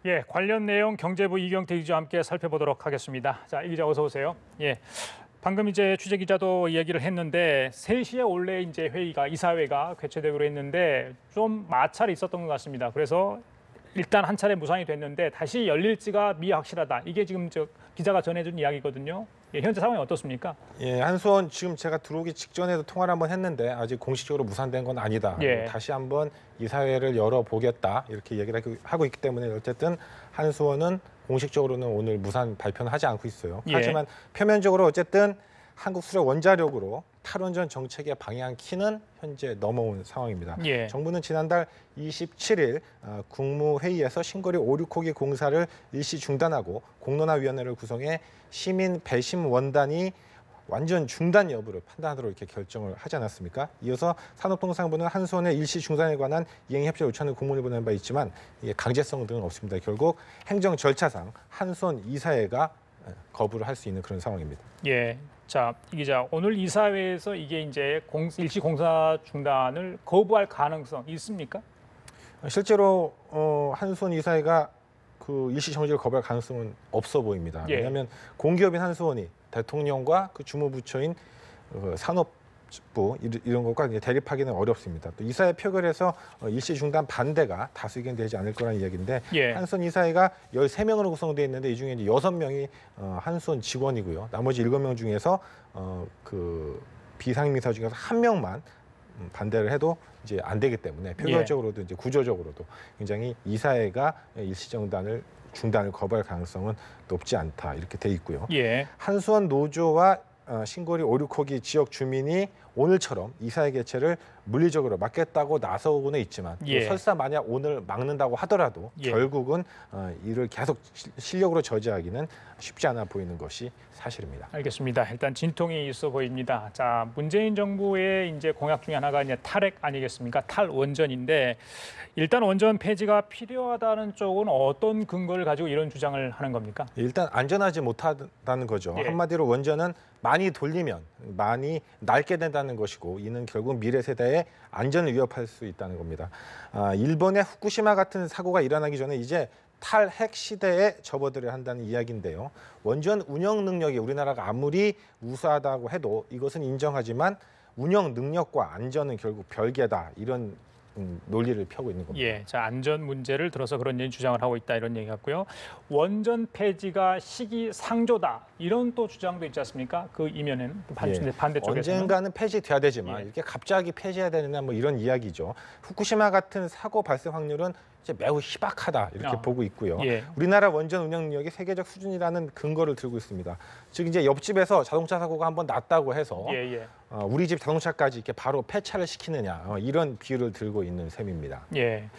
예, 관련 내용 경제부 이경태 기자와 함께 살펴보도록 하겠습니다. 자, 이 기자 어서 오세요. 예, 방금 이제 취재 기자도 이야기를 했는데 3시에 원래 이제 회의가 이사회가 개최되기로 했는데 좀 마찰이 있었던 것 같습니다. 그래서 일단 한 차례 무산이 됐는데 다시 열릴지가 미확실하다. 이게 지금 저 기자가 전해준 이야기거든요. 예, 현재 상황이 어떻습니까? 예, 한수원 지금 제가 들어오기 직전에도 통화를 한번 했는데 아직 공식적으로 무산된 건 아니다. 예. 다시 한번 이사회를 열어보겠다 이렇게 얘기를 하고 있기 때문에 어쨌든 한수원은 공식적으로는 오늘 무산 발표는 하지 않고 있어요. 예. 하지만 표면적으로 어쨌든 한국수력 원자력으로 탈원전 정책의 방향 키는 현재 넘어온 상황입니다. 예. 정부는 지난달 27일 국무회의에서 신거리 5, 6호기 공사를 일시 중단하고 공론화위원회를 구성해 시민 배심 원단이 완전 중단 여부를 판단하도록 이렇게 결정을 하지 않았습니까? 이어서 산업통상부는 한수원의 일시 중단에 관한 이행협조 요청을 공문을 보낸 바 있지만 이게 강제성 등은 없습니다. 결국 행정 절차상 한수원 이사회가 거부를 할 수 있는 그런 상황입니다. 예. 자, 이 기자, 오늘 이사회에서 이게 이제 일시 공사 중단을 거부할 가능성 있습니까? 실제로 한수원 이사회가 그 일시 정지를 거부할 가능성은 없어 보입니다. 예. 왜냐하면 공기업인 한수원이 대통령과 그 주무부처인 산업부 이런 것과 대립하기는 어렵습니다. 또 이사회 표결에서 일시 중단 반대가 다수 의견되지 않을 거라는 이야기인데 예. 한수원 이사회가 13명으로 구성되어 있는데 이 중에 이제 6명이 한수원 직원이고요. 나머지 7명 중에서 그 비상임이사 중에서 1명만 반대를 해도 이제 안 되기 때문에 표결적으로도 이제 구조적으로도 굉장히 이사회가 일시 중단을 거부할 가능성은 높지 않다 이렇게 돼 있고요. 예. 한수원 노조와 신고리 5, 6호기 지역 주민이 오늘처럼 이사회 개최를 물리적으로 막겠다고 나서고는 있지만 예. 설사 만약 오늘 막는다고 하더라도 예. 결국은 이를 계속 실력으로 저지하기는 쉽지 않아 보이는 것이 사실입니다. 알겠습니다. 일단 진통이 있어 보입니다. 자, 문재인 정부의 이제 공약 중에 하나가 이제 탈핵 아니겠습니까? 탈원전인데 일단 원전 폐지가 필요하다는 쪽은 어떤 근거를 가지고 이런 주장을 하는 겁니까? 일단 안전하지 못하다는 거죠. 예. 한마디로 원전은 많이 돌리면 많이 낡게 된다는 것이고 이는 결국 미래 세대의 안전을 위협할 수 있다는 겁니다. 일본의 후쿠시마 같은 사고가 일어나기 전에 이제 탈핵 시대에 접어들어야 한다는 이야기인데요. 원전 운영 능력이 우리나라가 아무리 우수하다고 해도 이것은 인정하지만 운영 능력과 안전은 결국 별개다. 이런 논리를 펴고 있는 겁니다. 예, 자 안전 문제를 들어서 그런 주장을 하고 있다 이런 얘기 같고요. 원전 폐지가 시기상조다 이런 또 주장도 있지 않습니까? 그 이면에는 반대 쪽에서는 언젠가는 폐지돼야 되지만 예. 이렇게 갑자기 폐지해야 되느냐 뭐 이런 이야기죠. 후쿠시마 같은 사고 발생 확률은 이제 매우 희박하다 이렇게 보고 있고요. 예. 우리나라 원전 운영 능력이 세계적 수준이라는 근거를 들고 있습니다. 즉 이제 옆집에서 자동차 사고가 한번 났다고 해서 예. 우리 집 자동차까지 이렇게 바로 폐차를 시키느냐 이런 비유를 들고 있는 셈입니다. 예,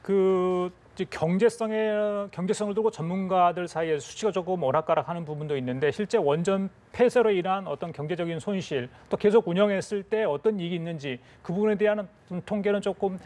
그 경제성을 두고 전문가들 사이에 수치가 조금 오락가락하는 부분도 있는데 실제 원전 폐쇄로 인한 어떤 경제적인 손실 또 계속 운영했을 때 어떤 이익이 있는지 그 부분에 대한 통계는 조금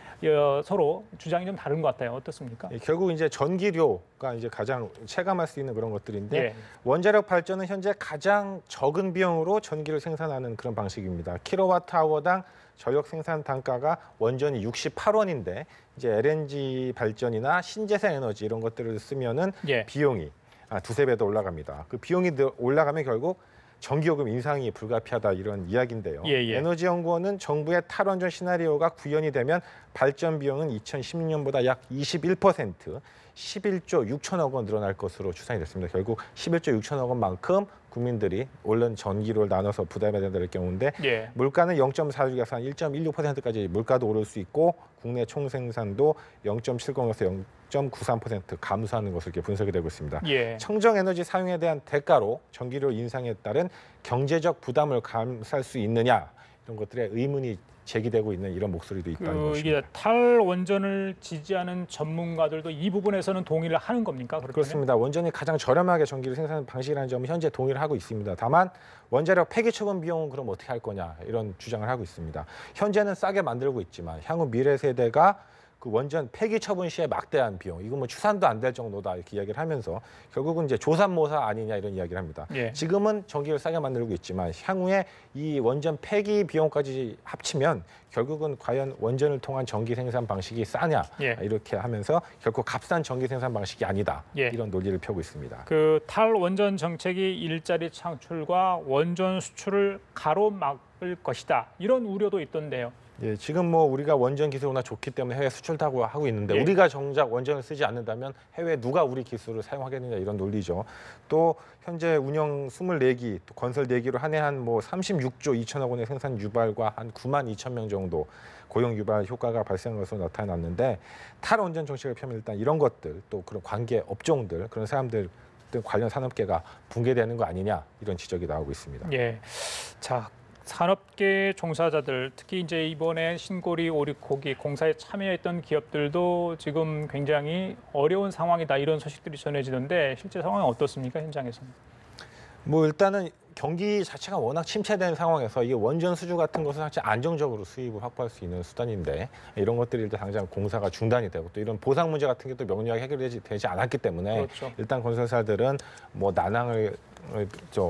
서로 주장이 좀 다른 것 같아요. 어떻습니까? 예, 결국 이제 전기료가 이제 가장 체감할 수 있는 그런 것들인데 예. 원자력 발전은 현재 가장 적은 비용으로 전기를 생산하는 그런 방식입니다. 킬로와트아워당 전력 생산 단가가 원전이 68원인데 이제 LNG 발전이나 신재생 에너지 이런 것들을 쓰면은 예. 비용이 두세 배 더 올라갑니다. 그 비용이 올라가면 결국 전기요금 인상이 불가피하다 이런 이야기인데요. 예. 에너지연구원은 정부의 탈원전 시나리오가 구현이 되면 발전 비용은 2016년보다 약 21%, 11조 6천억 원 늘어날 것으로 추산이 됐습니다. 결국 11조 6천억 원만큼 국민들이 올른 전기료를 나눠서 부담해야 된다는 경우인데 예. 물가는 0.46에서 한 1.16%까지 물가도 오를 수 있고 국내 총생산도 0.70에서 0.93% 감소하는 것으로 이렇게 분석이 되고 있습니다. 예. 청정에너지 사용에 대한 대가로 전기료 인상에 따른 경제적 부담을 감수할 수 있느냐 이런 것들의 의문이 제기되고 있는 이런 목소리도 있다는 것입니다. 이게 탈원전을 지지하는 전문가들도 이 부분에서는 동의를 하는 겁니까? 그렇다면? 그렇습니다. 원전이 가장 저렴하게 전기를 생산하는 방식이라는 점은 현재 동의를 하고 있습니다. 다만 원자력 폐기 처분 비용은 그럼 어떻게 할 거냐 이런 주장을 하고 있습니다. 현재는 싸게 만들고 있지만 향후 미래 세대가 그 원전 폐기 처분 시에 막대한 비용, 이거 뭐 추산도 안 될 정도다 이렇게 이야기를 하면서 결국은 이제 조삼모사 아니냐 이런 이야기를 합니다. 예. 지금은 전기를 싸게 만들고 있지만 향후에 이 원전 폐기 비용까지 합치면 결국은 과연 원전을 통한 전기 생산 방식이 싸냐 이렇게 하면서 결코 값싼 전기 생산 방식이 아니다 이런 논리를 펴고 있습니다. 그 탈원전 정책이 일자리 창출과 원전 수출을 가로막을 것이다 이런 우려도 있던데요. 예, 지금 뭐 우리가 원전 기술이 워낙 좋기 때문에 해외 수출도 하고 있는데 우리가 정작 원전을 쓰지 않는다면 해외 누가 우리 기술을 사용하겠느냐 이런 논리죠. 또 현재 운영 24기, 또 건설 4기로 한 해 한 뭐 36조 2천억 원의 생산 유발과 한 9만 2천 명 정도 고용 유발 효과가 발생한 것으로 나타났는데 탈원전 정책을 펴면 일단 이런 것들 또 그런 관계 업종들 그런 사람들 등 관련 산업계가 붕괴되는 거 아니냐 이런 지적이 나오고 있습니다. 예. 자, 산업계 종사자들 특히 이제 이번에 신고리 오리코기 공사에 참여했던 기업들도 지금 굉장히 어려운 상황이다 이런 소식들이 전해지던데 실제 상황은 어떻습니까 현장에서는? 뭐 일단은 경기 자체가 워낙 침체된 상황에서 이게 원전 수주 같은 것은 사실 안정적으로 수입을 확보할 수 있는 수단인데 이런 것들이 일단 당장 공사가 중단이 되고 또 이런 보상 문제 같은 게 또 명료하게 해결되지 않았기 때문에 그렇죠. 일단 건설사들은 뭐 난항을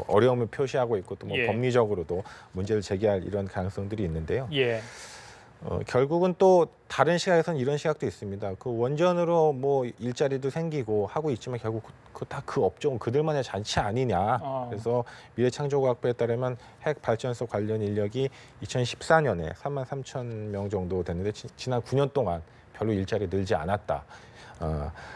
어려움을 표시하고 있고 또 뭐 법리적으로도 문제를 제기할 이런 가능성들이 있는데요. 예. 결국은 또 다른 시각에서는 이런 시각도 있습니다. 그 원전으로 뭐 일자리도 생기고 하고 있지만 결국 그 업종은 그들만의 잔치 아니냐. 그래서 미래창조과학부에 따르면 핵 발전소 관련 인력이 2014년에 3만 3천 명 정도 됐는데 지난 9년 동안 별로 일자리 늘지 않았다.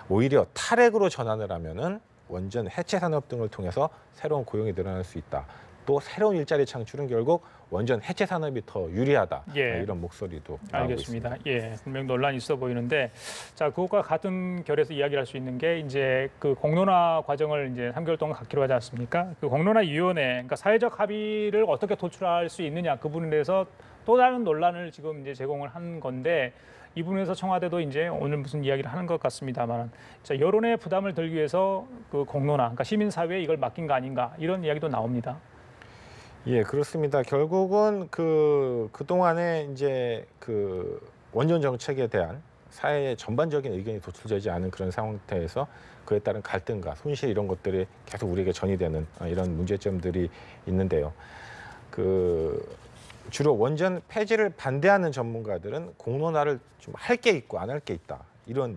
오히려 탈핵으로 전환을 하면은 원전 해체 산업 등을 통해서 새로운 고용이 늘어날 수 있다. 또 새로운 일자리 창출은 결국 원전 해체 산업이 더 유리하다. 이런 목소리도 나오고 있습니다. 알겠습니다. 예, 분명 논란이 있어 보이는데, 자 그것과 같은 결에서 이야기를 할 수 있는 게 이제 그 공론화 과정을 이제 3개월 동안 갖기로 하지 않습니까? 그 공론화위원회, 그러니까 사회적 합의를 어떻게 도출할 수 있느냐 그 부분에 대해서 또 다른 논란을 지금 이제 제공을 한 건데. 이 부분에서 청와대도 이제 오늘 무슨 이야기를 하는 것 같습니다만, 자 여론의 부담을 들기 위해서 그 공론화, 그러니까 시민 사회에 이걸 맡긴 거 아닌가 이런 이야기도 나옵니다. 예, 그렇습니다. 결국은 그 동안에 이제 그 원전 정책에 대한 사회의 전반적인 의견이 도출되지 않은 그런 상태에서 그에 따른 갈등과 손실 이런 것들이 계속 우리에게 전이되는 이런 문제점들이 있는데요. 주로 원전 폐지를 반대하는 전문가들은 공론화를 좀 할 게 있고 안 할 게 있다 이런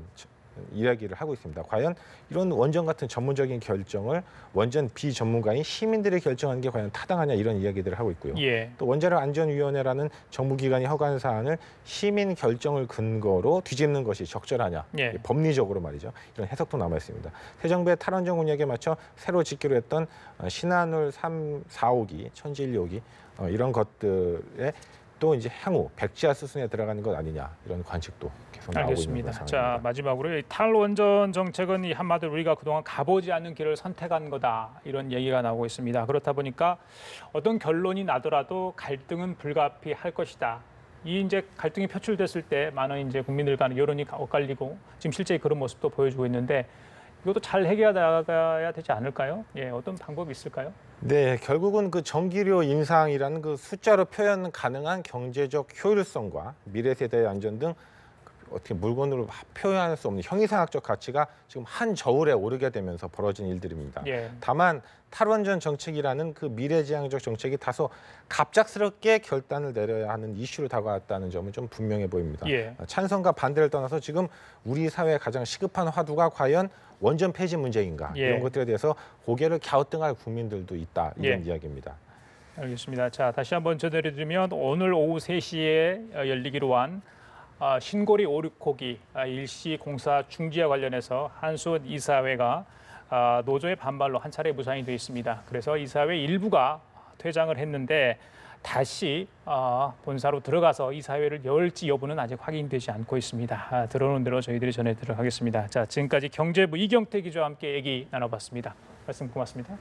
이야기를 하고 있습니다. 과연 이런 원전 같은 전문적인 결정을 원전 비전문가인 시민들이 결정하는 게 과연 타당하냐 이런 이야기들을 하고 있고요. 또 원자력안전위원회라는 정부기관이 허가한 사안을 시민 결정을 근거로 뒤집는 것이 적절하냐 법리적으로 말이죠. 이런 해석도 남아 있습니다. 새 정부의 탈원전 공약에 맞춰 새로 짓기로 했던 신한울 3, 4호기, 천지 1, 2호기 이런 것들에 또 이제 향후 백지화 수순에 들어가는 것 아니냐 이런 관측도 계속 나오고 알겠습니다. 있는 자 마지막으로 이 탈원전 정책은 이 한마디로 우리가 그동안 가보지 않는 길을 선택한 거다 이런 얘기가 나오고 있습니다. 그렇다 보니까 어떤 결론이 나더라도 갈등은 불가피할 것이다. 이 이제 갈등이 표출됐을 때 많은 이제 국민들 간의 여론이 엇갈리고 지금 실제 그런 모습도 보여주고 있는데. 이것도 잘 해결해 나가야 되지 않을까요? 예, 어떤 방법이 있을까요? 네, 결국은 그 전기료 인상이라는 그 숫자로 표현 가능한 경제적 효율성과 미래 세대의 안전 등 어떻게 물건으로 표현할 수 없는 형이상학적 가치가 지금 한 저울에 오르게 되면서 벌어진 일들입니다. 다만 탈원전 정책이라는 그 미래지향적 정책이 다소 갑작스럽게 결단을 내려야 하는 이슈로 다가왔다는 점은 좀 분명해 보입니다. 찬성과 반대를 떠나서 지금 우리 사회의 가장 시급한 화두가 과연 원전 폐지 문제인가 이런 것들에 대해서 고개를 갸우뚱할 국민들도 있다 이런 이야기입니다. 알겠습니다. 자 다시 한번 전해드리면 오늘 오후 3시에 열리기로 한 신고리 오륙호기 일시 공사 중지와 관련해서 한수원 이사회가 노조의 반발로 한 차례 무산이 되어 있습니다. 그래서 이사회 일부가 퇴장을 했는데 다시 본사로 들어가서 이사회를 열지 여부는 아직 확인되지 않고 있습니다. 들어오는 대로 저희들이 전해드리도록 하겠습니다. 자 지금까지 경제부 이경태 기자와 함께 얘기 나눠봤습니다. 말씀 고맙습니다.